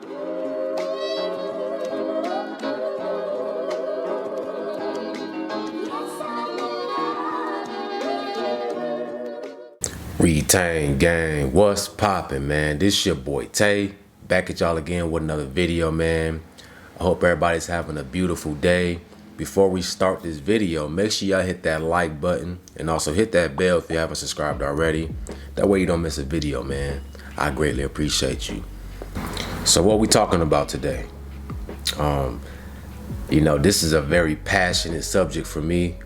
Retain gang, what's poppin', man? This your boy Tay, back at y'all again with another video, man. I hope everybody's having a beautiful day. Before we start this video, make sure y'all hit that like button and also hit that bell if you haven't subscribed already. That way you don't miss a video, man. I greatly appreciate you. So what we talking about today? This is a very passionate subject for me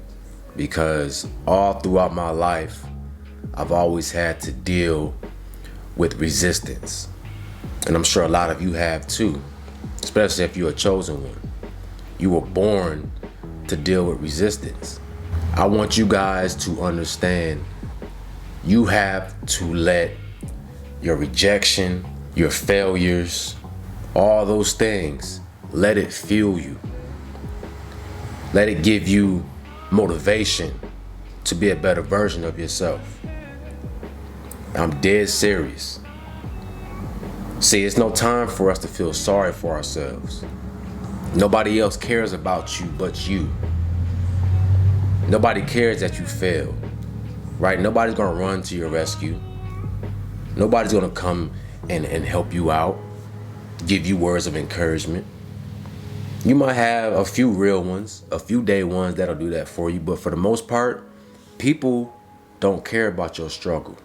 because all throughout my life, I've always had to deal with resistance. And I'm sure a lot of you have too, especially if you're a chosen one. You were born to deal with resistance. I want you guys to understand you have to let your rejection, your failures, all those things, let it fuel you. Let it give you motivation to be a better version of yourself. I'm dead serious. See, it's no time for us to feel sorry for ourselves. Nobody else cares about you but you. Nobody cares that you failed, right? Nobody's gonna run to your rescue. Nobody's gonna come and help you out, give you words of encouragement. You might have a few real ones, a few day ones that'll do that for you, but for the most part, people don't care about your struggle.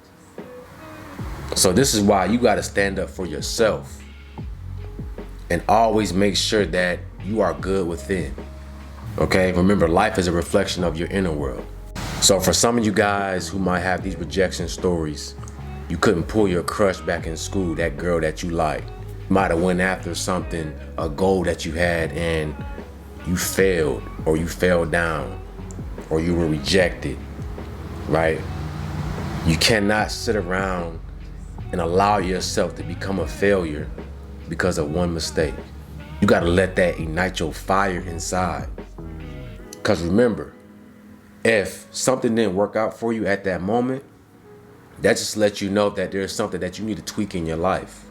So this is why you gotta stand up for yourself and always make sure that you are good within. Okay, remember, life is a reflection of your inner world. So for some of you guys who might have these rejection stories, you couldn't pull your crush back in school, that girl that you liked. You might have went after something, a goal that you had, and you failed, or you fell down, or you were rejected, right? You cannot sit around and allow yourself to become a failure because of one mistake. You gotta let that ignite your fire inside. Because remember, if something didn't work out for you at that moment, that just lets you know that there's something that you need to tweak in your life.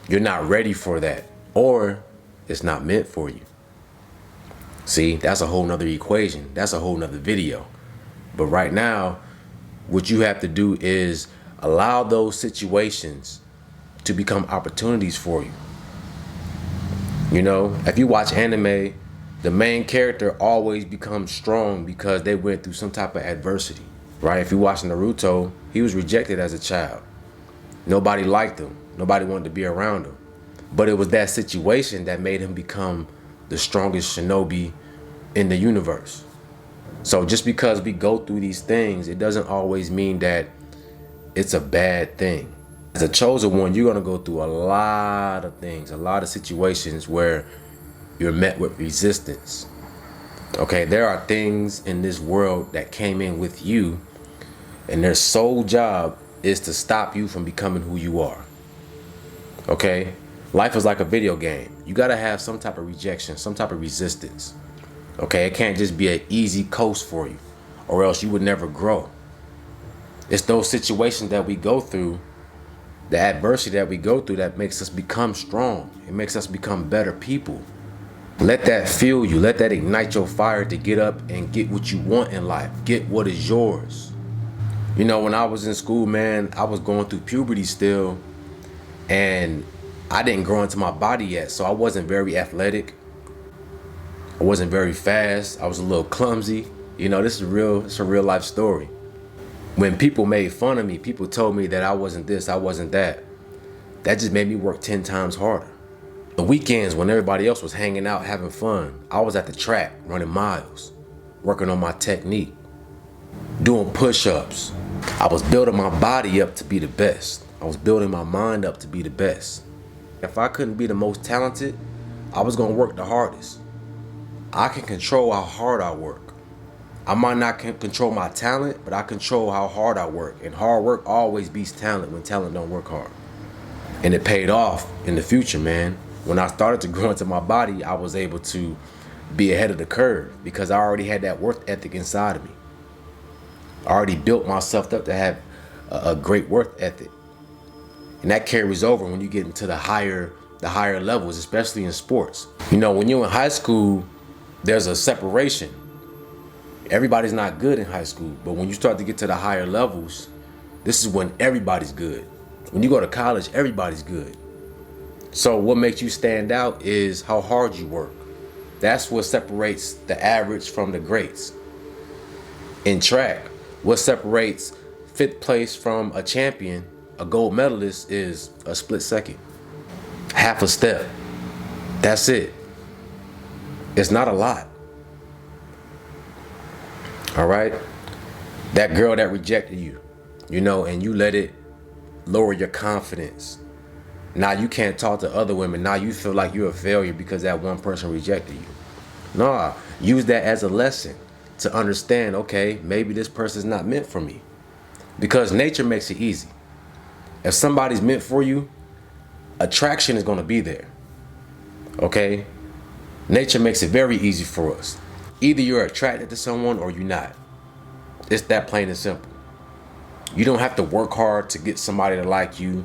You're not ready for that, or it's not meant for you. See, that's a whole nother equation. That's a whole nother video. But right now, what you have to do is allow those situations to become opportunities for you. You know, if you watch anime, the main character always becomes strong because they went through some type of adversity, right? If you watch Naruto, he was rejected as a child. Nobody liked him. Nobody wanted to be around him. But it was that situation that made him become the strongest shinobi in the universe. So just because we go through these things, it doesn't always mean that it's a bad thing. As a chosen one, you're gonna go through a lot of things, a lot of situations where you're met with resistance. Okay, there are things in this world that came in with you, and their sole job is to stop you from becoming who you are. Okay, life is like a video game. You gotta have some type of rejection, some type of resistance. Okay, it can't just be an easy coast for you, or else you would never grow. It's those situations that we go through, the adversity that we go through, that makes us become strong. It makes us become better people. Let that fuel you. Let that ignite your fire to get up and get what you want in life. Get what is yours. You know, when I was in school, man, I was going through puberty still, and I didn't grow into my body yet, so I wasn't very athletic. I wasn't very fast. I was a little clumsy. You know, this is real. It's a real life story. When people made fun of me, people told me that I wasn't this, I wasn't that. That just made me work 10 times harder. The weekends when everybody else was hanging out, having fun, I was at the track running miles, working on my technique, doing push-ups. I was building my body up to be the best. I was building my mind up to be the best. If I couldn't be the most talented, I was gonna work the hardest. I can control how hard I work. I might not control my talent, but I control how hard I work. And hard work always beats talent when talent don't work hard. And it paid off in the future, man. When I started to grow into my body, I was able to be ahead of the curve because I already had that work ethic inside of me. I already built myself up to have a great work ethic. And that carries over when you get into the higher the higher levels, especially in sports. You know, when you're in high school, there's a separation. Everybody's not good in high school, but when you start to get to the higher levels, this is when everybody's good. When you go to college, everybody's good. So what makes you stand out is how hard you work. That's what separates the average from the greats. In track, what separates fifth place from a champion, a gold medalist, is a split second. Half a step. That's it. It's not a lot. All right? That girl that rejected you, you know, and you let it lower your confidence. Now you can't talk to other women. Now you feel like you're a failure because that one person rejected you. Nah, use that as a lesson to understand, okay, maybe this person's not meant for me. Because nature makes it easy. If somebody's meant for you, attraction is going to be there. Okay? Nature makes it very easy for us. Either you're attracted to someone or you're not. It's that plain and simple. You don't have to work hard to get somebody to like you.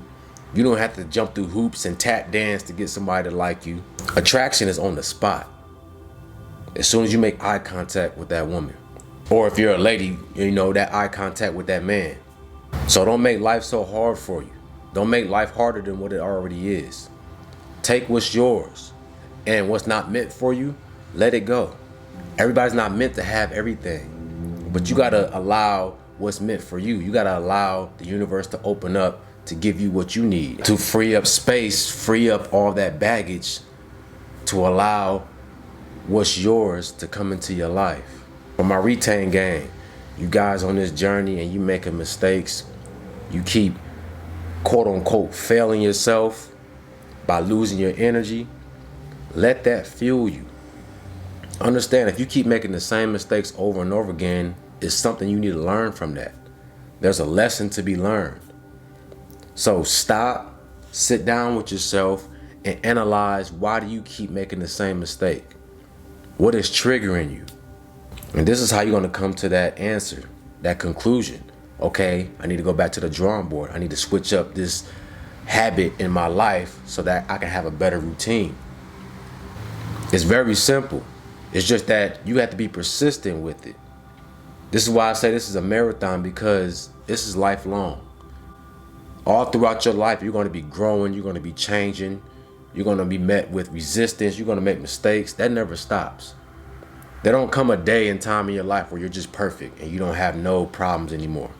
You don't have to jump through hoops and tap dance to get somebody to like you. Attraction is on the spot. As soon as you make eye contact with that woman. Or if you're a lady, you know, that eye contact with that man. So don't make life so hard for you. Don't make life harder than what it already is. Take what's yours. And what's not meant for you, let it go. Everybody's not meant to have everything. But you gotta allow what's meant for you. You gotta allow the universe to open up to give you what you need. To free up space, free up all that baggage to allow what's yours to come into your life. For my retain gang, you guys on this journey and you making mistakes, you keep quote unquote failing yourself by losing your energy, let that fuel you. Understand, if you keep making the same mistakes over and over again, it's something you need to learn from that. There's a lesson to be learned. So stop, sit down with yourself and analyze, why do you keep making the same mistake? What is triggering you? And this is how you're gonna come to that answer, that conclusion. Okay, I need to go back to the drawing board. I need to switch up this habit in my life so that I can have a better routine. It's very simple. It's just that you have to be persistent with it. This is why I say this is a marathon, because this is lifelong. All throughout your life, you're going to be growing, you're going to be changing, you're going to be met with resistance, you're going to make mistakes. That never stops. There don't come a day and time in your life where you're just perfect and you don't have no problems anymore.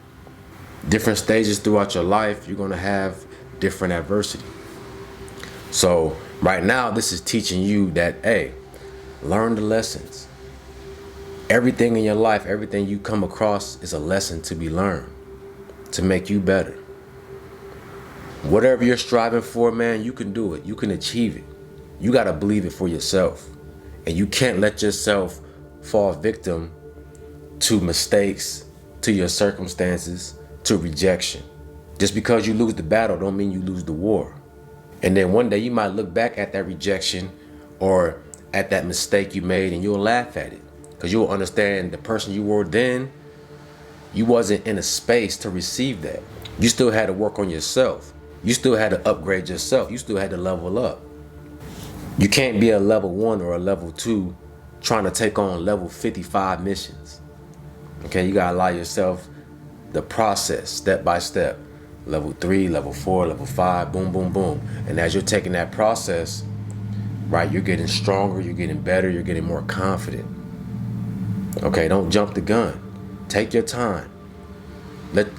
Different stages throughout your life, you're going to have different adversity. So right now, this is teaching you that, hey, learn the lessons. Everything in your life, everything you come across is a lesson to be learned, to make you better. Whatever you're striving for, man, you can do it. You can achieve it. You got to believe it for yourself. And you can't let yourself fall victim to mistakes, to your circumstances, to rejection. Just because you lose the battle don't mean you lose the war. And then one day you might look back at that rejection or at that mistake you made and you'll laugh at it. Because you'll understand the person you were then, you wasn't in a space to receive that. You still had to work on yourself. You still had to upgrade yourself. You still had to level up. You can't be a level 1 or a level 2 trying to take on level 55 missions. Okay, you gotta allow yourself the process, step by step. Level 3, level 4, level 5, boom, boom, boom. And as you're taking that process, right, you're getting stronger, you're getting better, you're getting more confident. Okay, don't jump the gun. Take your time.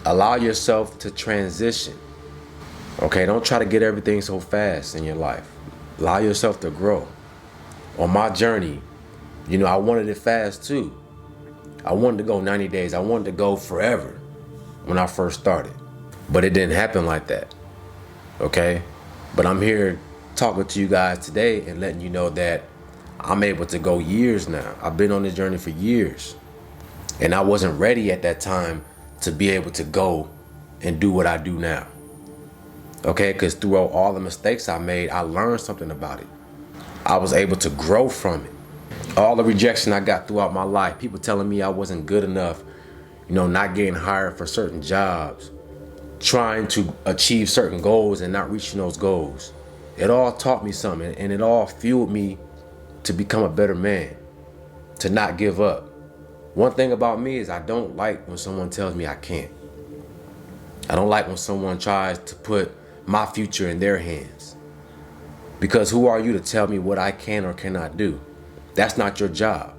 Allow yourself to transition. Okay, don't try to get everything so fast in your life. Allow yourself to grow. On my journey, you know, I wanted it fast too. I wanted to go 90 days. I wanted to go forever when I first started. But it didn't happen like that. Okay? But I'm here talking to you guys today and letting you know that I'm able to go years now. I've been on this journey for years. And I wasn't ready at that time to be able to go and do what I do now. Okay, because throughout all the mistakes I made, I learned something about it. I was able to grow from it. All the rejection I got throughout my life, people telling me I wasn't good enough, you know, not getting hired for certain jobs, trying to achieve certain goals and not reaching those goals. It all taught me something, and it all fueled me to become a better man, to not give up. One thing about me is I don't like when someone tells me I can't. I don't like when someone tries to put my future in their hands. Because who are you to tell me what I can or cannot do? That's not your job.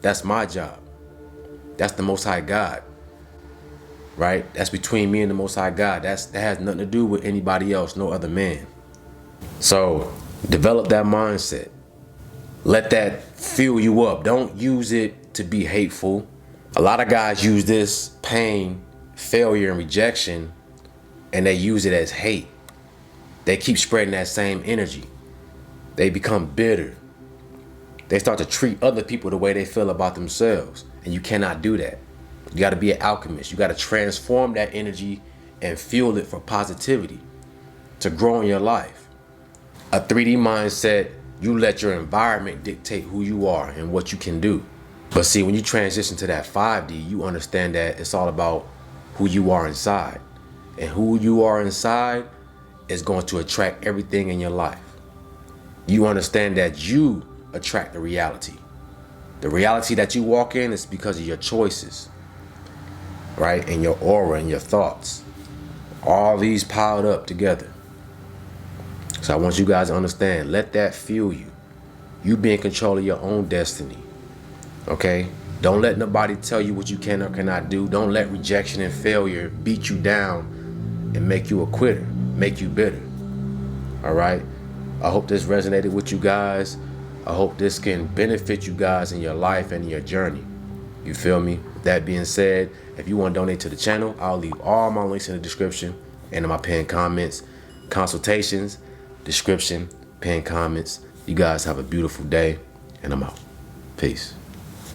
That's my job. That's the Most High God, right? That's between me and the Most High God. That has nothing to do with anybody else, no other man. So develop that mindset. Let that fuel you up. Don't use it to be hateful. A lot of guys use this pain, failure, and rejection, and they use it as hate. They keep spreading that same energy. They become bitter. They start to treat other people the way they feel about themselves. And you cannot do that. You got to be an alchemist. You got to transform that energy and fuel it for positivity to grow in your life. A 3D mindset, you let your environment dictate who you are and what you can do. But see, when you transition to that 5D, you understand that it's all about who you are inside. And who you are inside is going to attract everything in your life. You understand that you attract the reality. The reality that you walk in is because of your choices, right? And your aura and your thoughts. All these piled up together. So I want you guys to understand, let that fuel you. You be in control of your own destiny, okay? Don't let nobody tell you what you can or cannot do. Don't let rejection and failure beat you down and make you a quitter, make you bitter, all right? I hope this resonated with you guys. I hope this can benefit you guys in your life and in your journey. You feel me? That being said, if you want to donate to the channel, I'll leave all my links in the description and in my pinned comments. Consultations, description, pinned comments. You guys have a beautiful day, and I'm out. Peace.